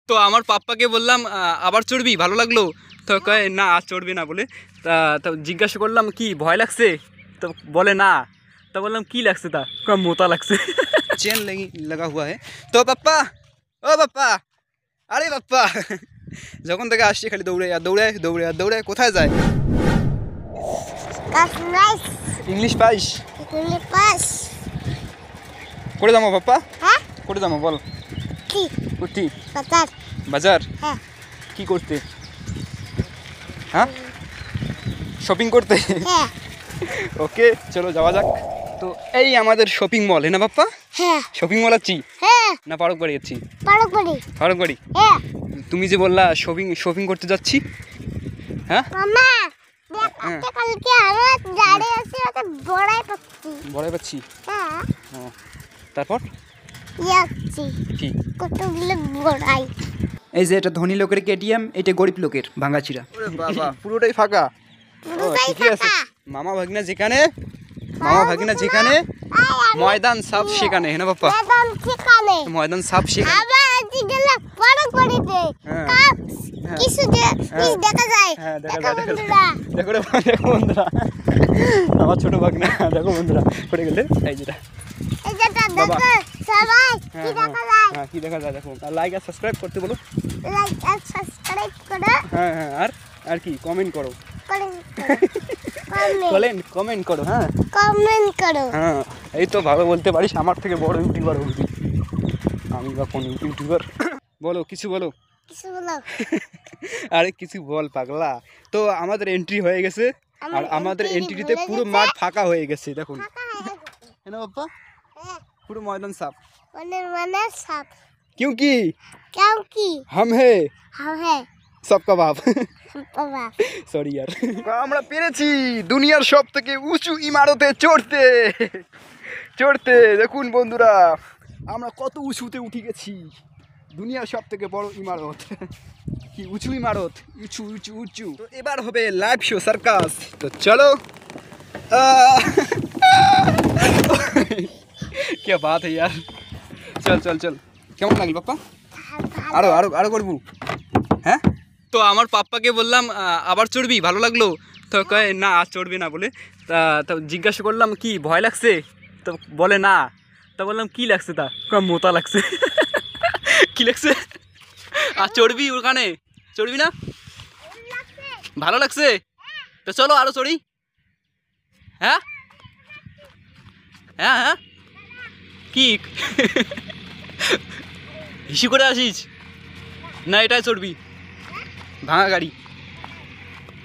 তো আমার পাপ্পাকে বললাম আবার চড়বি, ভালো লাগলো? তো কয় না আর চড়বি না বলে। তা জিজ্ঞাসা করলাম কি ভয় লাগছে? তো বলে না। তো বললাম কি লাগছে? তা কয় মোতা লাগছে। চেন লাগা হুয়া है। তো পাপ্পা, ও পাপ্পা, আরে পাপ্পা, যখন থেকে আসছে খালি দৌড়ে আর দৌড়ায়, দৌড়ে আর দৌড়ায়। কোথায় যায়? ইংলিশ পাইস? করে যাবো পাপ্পা, করে যাবো বল। কুর্তি বাজার কি করতে? হ্যাঁ, শপিং করতে। ওকে চলো যাওয়া যাক। তো এই আমাদের শপিং মল, হ্যাঁ না পাপ্পা? শপিং মল আছি না পারক বাড়ি আছি? পারক বাড়ি। তুমি যে বললা শপিং শপিং করতে যাচ্ছি, হ্যাঁ বড়াই পাচ্ছি। তারপর কি? এই যে এটা ধনী লোকের কেটিএম, এটা গরিব লোকের ভাঙাচিরা। বাবা পুরোটাই ফাঁকা। ঠিকই আছে। মামা ভাগিনা যেখানে, মামা ভাগিনা যেখানে, ময়দান সব সেখানে, হ্যাঁ না বাপ্পা? ময়দান সব সেখানে। দেখো বন্ধুরা, আমার ছোট ভাগনা, দেখো বন্ধুরা পড়ে গেলে। এই যেটা কি দেখা যায় দেখো। লাইক আর সাবস্ক্রাইব করতে বলো। হ্যাঁ হ্যাঁ, আর কি কমেন্ট করো, কমেন্ট করো। হ্যাঁ কমেন্ট করো। হ্যাঁ এই তো ভালো বলতে পারিস, আমার থেকে বড় ইউটিউবার হবি। আমি বা কোন ইউটিউবার? বলো কিছু বলো। আরে কিছু বল পাগলা। তো আমাদের এন্ট্রি হয়ে গেছে, আর আমাদের এন্ট্রিতে পুরো মাঠ ফাঁকা হয়ে গেছে দেখুন, है ना पापा? पूरा मैदान साफ। साफ क्योंकि हम है सबका बाप। সরি यार। আমরা পেরেছি দুনিয়ার সবথেকে উঁচু ইমারতে চড়তে। দেখুন বন্ধুরা, আমরা কত উঁচুতে উঠে গেছি। দুনিয়ার সবথেকে বড় ইমারত, কি উঁচু ইমারত, উঁচু উঁচু উঁচু। তো এবার হবে লাইভ শো সার্কাস। তো চলো। क्या बात है यार। চল চল চল। কেমন লাগলো পাপ্পা? আরো আরো আরো করবো। হ্যাঁ তো আমার পাপ্পাকে বললাম আবার চড়বি, ভালো লাগলো? তো কয় না আর চড়বি না বলে। তা জিজ্ঞাসা করলাম কি ভয় লাগছে? তো বলে না। তা বললাম কি লাগছে? তা কয় মোতা লাগছে। কি লাগছে? আর চড়বি ওখানে? চড়বি না? ভালো লাগছে? তো চলো আরো চড়ি। হ্যাঁ হ্যাঁ হ্যাঁ, কি হিসু করে আসিস না? এটাই চড়বি ভাঙা গাড়ি?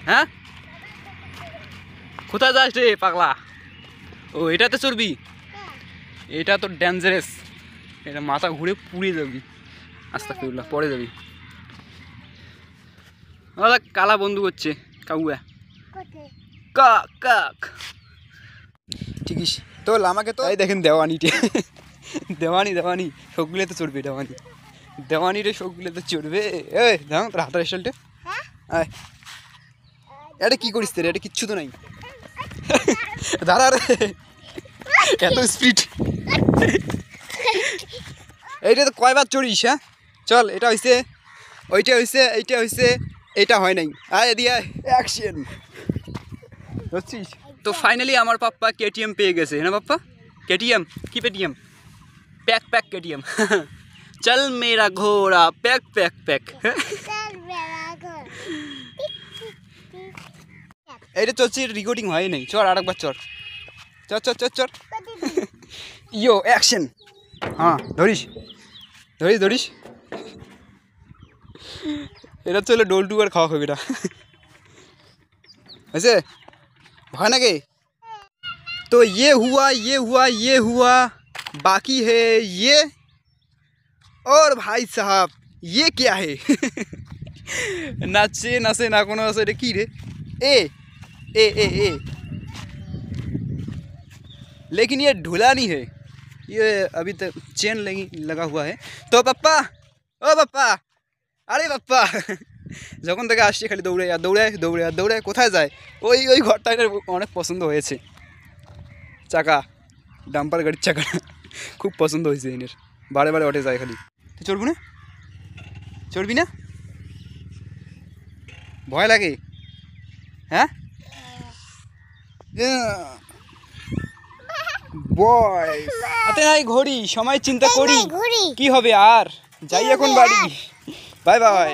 হ্যাঁ কোথায় যাস রে পাগলা? ও এটাতে চড়বি? এটা তো ডেঞ্জারাস, এটা মাথা ঘুরে পুড়ে যাবি, আস্তাগফিরুল্লাহ, পড়ে যাবি। কালা বন্ধু করছে কাউয়া কাক কাক। ঠিকই তো আমাকে তো এই দেখেন দেওয়ানিটে, দেওয়ানি সবগুলোতে চড়বে। দেওয়ানি রে সবগুলোতে চড়বে। এই দাও তোর হাতের স্টাইলটা। এটা কি করিস রে? এটা কিচ্ছু তো নাই। দাঁড়া রে, এত স্পিড। এইটা তো কয়বার চড়িস? হ্যাঁ চল, এটা হয়েছে, ওইটা হয়েছে, এইটা হয়েছে, এটা হয় নাই। আয় দিয়ে অ্যাকশন বুঝছিস? তো ফাইনালি আমার পাপ্পা কেটিএম পেয়ে গেছে, হ্যাঁ পাপ্পা? কেটিএম কি পেটিএম? Pack KTM. চল মেরা ঘোড়া প্যাক। এটা চলছে, রেকর্ডিং হয় নাই। চল আরেকবার চল। চল। ইয়ো অ্যাকশন। হ্যাঁ ধরিস। এটা চলে ডোল টুকার খাওয়া হবে এটা। হয়েছে ভয় নাকি? तो ये हुआ बाकी है ये। और भाई साहब ये क्या है? নাচে নাচে না কোনো আছে, এটা কি রে? ए ए ए ए लेकिन ये ढुला नहीं है, ये अभी तक चेन लगा हुआ है। तो पापा, ओ पापा, আরে পাপ্পা, যখন থেকে আসছে খালি দৌড়ে আর দৌড়ায়। কোথায় যায়? ওই ঘরটা এর অনেক পছন্দ হয়েছে। চাকা, ডাম্পার গাড়ির চাকা খুব পছন্দ হয়েছে এনের, বারে ওঠে যায় খালি। তুই চড়বো না? চড়বি না? ভয় লাগে? হ্যাঁ বয় হাতে নাই ঘড়ি, সময় চিন্তা করি কি হবে আর, যাই এখন বাড়ি। Bye bye.